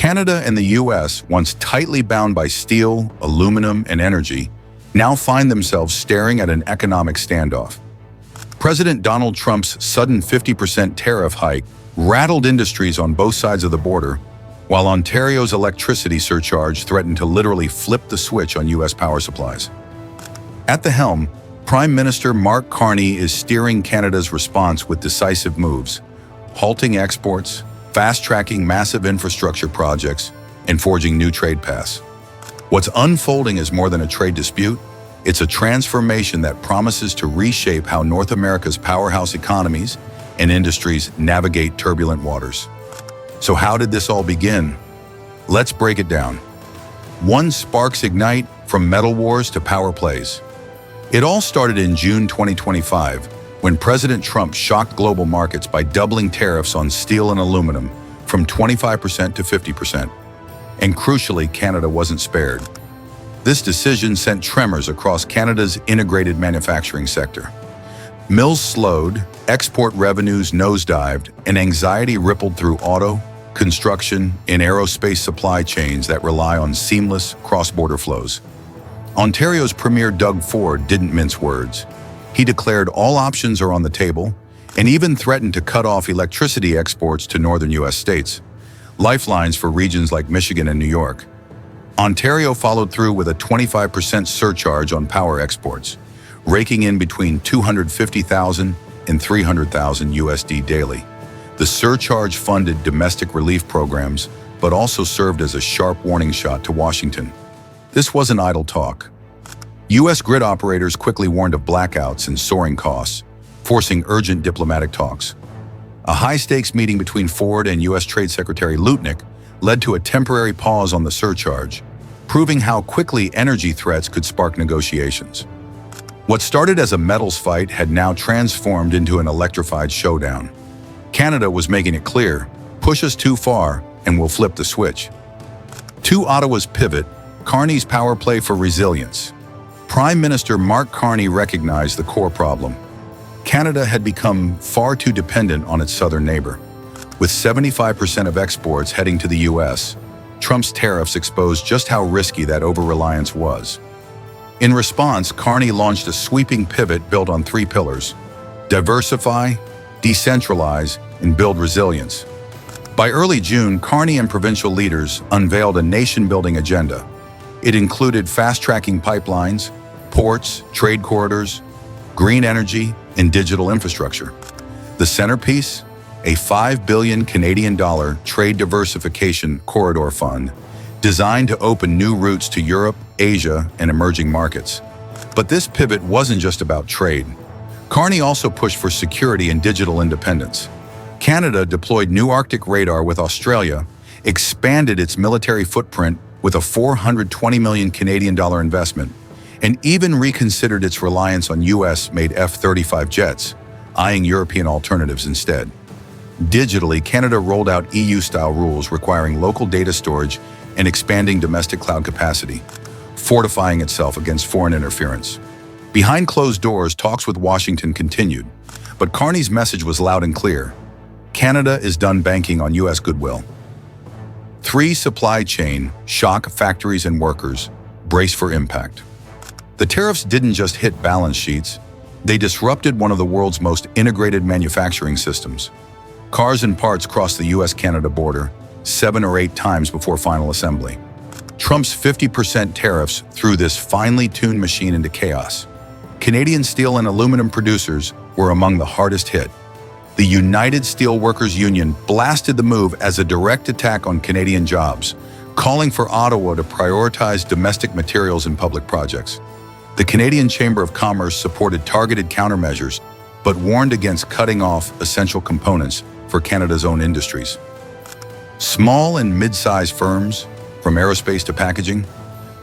Canada and the US, once tightly bound by steel, aluminum, and energy, now find themselves staring at an economic standoff. President Donald Trump's sudden 50% tariff hike rattled industries on both sides of the border, while Ontario's electricity surcharge threatened to literally flip the switch on US power supplies. At the helm, Prime Minister Mark Carney is steering Canada's response with decisive moves, halting exports, fast-tracking massive infrastructure projects, and forging new trade paths. What's unfolding is more than a trade dispute. It's a transformation that promises to reshape how North America's powerhouse economies and industries navigate turbulent waters. So how did this all begin? Let's break it down. One sparks ignite, from metal wars to power plays. It all started in June 2025, when President Trump shocked global markets by doubling tariffs on steel and aluminum from 25% to 50%. And crucially, Canada wasn't spared. This decision sent tremors across Canada's integrated manufacturing sector. Mills slowed, export revenues nosedived, and anxiety rippled through auto, construction, and aerospace supply chains that rely on seamless cross-border flows. Ontario's Premier Doug Ford didn't mince words. He declared all options are on the table and even threatened to cut off electricity exports to northern U.S. states, lifelines for regions like Michigan and New York. Ontario followed through with a 25% surcharge on power exports, raking in between $250,000 and $300,000 USD daily. The surcharge funded domestic relief programs, but also served as a sharp warning shot to Washington. This wasn't idle talk. U.S. grid operators quickly warned of blackouts and soaring costs, forcing urgent diplomatic talks. A high-stakes meeting between Ford and U.S. Trade Secretary Lutnick led to a temporary pause on the surcharge, proving how quickly energy threats could spark negotiations. What started as a metals fight had now transformed into an electrified showdown. Canada was making it clear, push us too far and we'll flip the switch. To Ottawa's pivot, Carney's power play for resilience. Prime Minister Mark Carney recognized the core problem. Canada had become far too dependent on its southern neighbor. With 75% of exports heading to the U.S., Trump's tariffs exposed just how risky that over-reliance was. In response, Carney launched a sweeping pivot built on three pillars: diversify, decentralize, and build resilience. By early June, Carney and provincial leaders unveiled a nation-building agenda. It included fast-tracking pipelines, ports, trade corridors, green energy, and digital infrastructure. The centerpiece? A $5 billion Canadian trade diversification corridor fund designed to open new routes to Europe, Asia, and emerging markets. But this pivot wasn't just about trade. Carney also pushed for security and digital independence. Canada deployed new Arctic radar with Australia, expanded its military footprint with a $420 million Canadian investment, and even reconsidered its reliance on US-made F-35 jets, eyeing European alternatives instead. Digitally, Canada rolled out EU-style rules requiring local data storage and expanding domestic cloud capacity, fortifying itself against foreign interference. Behind closed doors, talks with Washington continued, but Carney's message was loud and clear. Canada is done banking on U.S. goodwill. Three supply chain shock factories and workers brace for impact. The tariffs didn't just hit balance sheets, they disrupted one of the world's most integrated manufacturing systems. Cars and parts crossed the US-Canada border 7 or 8 times before final assembly. Trump's 50% tariffs threw this finely tuned machine into chaos. Canadian steel and aluminum producers were among the hardest hit. The United Steelworkers Union blasted the move as a direct attack on Canadian jobs, calling for Ottawa to prioritize domestic materials in public projects. The Canadian Chamber of Commerce supported targeted countermeasures, but warned against cutting off essential components for Canada's own industries. Small and mid-sized firms, from aerospace to packaging,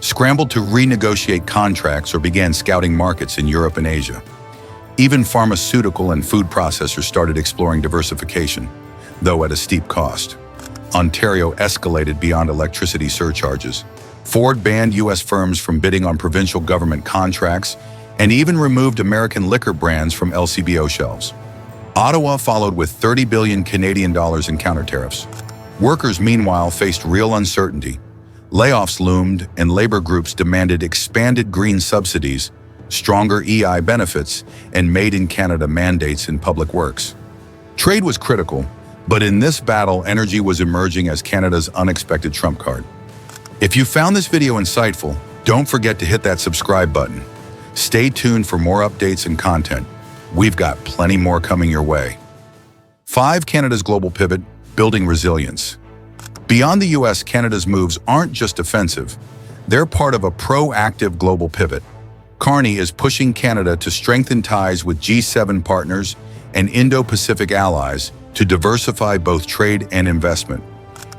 scrambled to renegotiate contracts or began scouting markets in Europe and Asia. Even pharmaceutical and food processors started exploring diversification, though at a steep cost. Ontario escalated beyond electricity surcharges. Ford banned U.S. firms from bidding on provincial government contracts and even removed American liquor brands from LCBO shelves. Ottawa followed with $30 billion Canadian in counter-tariffs. Workers, meanwhile, faced real uncertainty. Layoffs loomed, and labor groups demanded expanded green subsidies, stronger EI benefits, and made-in-Canada mandates in public works. Trade was critical, but in this battle, energy was emerging as Canada's unexpected trump card. If you found this video insightful, don't forget to hit that subscribe button. Stay tuned for more updates and content. We've got plenty more coming your way. 5. Canada's global pivot, building resilience. Beyond the US, Canada's moves aren't just defensive. They're part of a proactive global pivot. Carney is pushing Canada to strengthen ties with G7 partners and Indo-Pacific allies to diversify both trade and investment.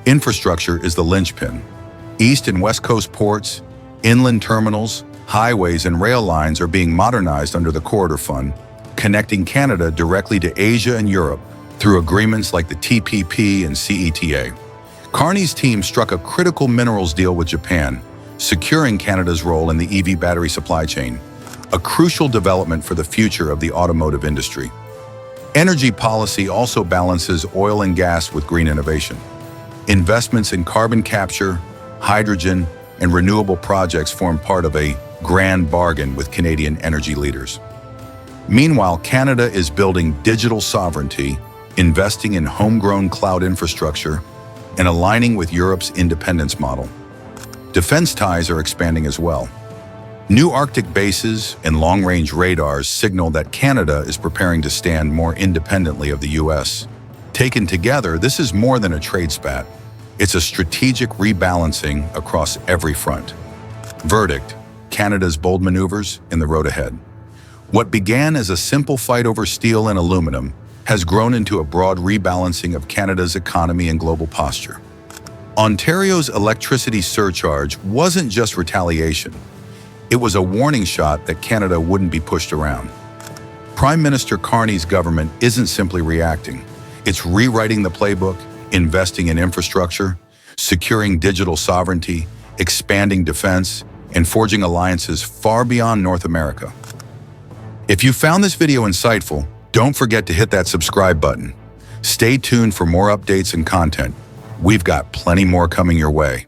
Infrastructure is the linchpin. East and West Coast ports, inland terminals, highways, and rail lines are being modernized under the Corridor Fund, connecting Canada directly to Asia and Europe through agreements like the TPP and CETA. Carney's team struck a critical minerals deal with Japan, securing Canada's role in the EV battery supply chain, a crucial development for the future of the automotive industry. Energy policy also balances oil and gas with green innovation. Investments in carbon capture, hydrogen, and renewable projects form part of a grand bargain with Canadian energy leaders. Meanwhile, Canada is building digital sovereignty, investing in homegrown cloud infrastructure, and aligning with Europe's independence model. Defense ties are expanding as well. New Arctic bases and long-range radars signal that Canada is preparing to stand more independently of the US. Taken together, this is more than a trade spat. It's a strategic rebalancing across every front. Verdict: Canada's bold maneuvers in the road ahead. What began as a simple fight over steel and aluminum has grown into a broad rebalancing of Canada's economy and global posture. Ontario's electricity surcharge wasn't just retaliation. It was a warning shot that Canada wouldn't be pushed around. Prime Minister Carney's government isn't simply reacting. It's rewriting the playbook, investing in infrastructure, securing digital sovereignty, expanding defense, and forging alliances far beyond North America. If you found this video insightful, don't forget to hit that subscribe button. Stay tuned for more updates and content. We've got plenty more coming your way.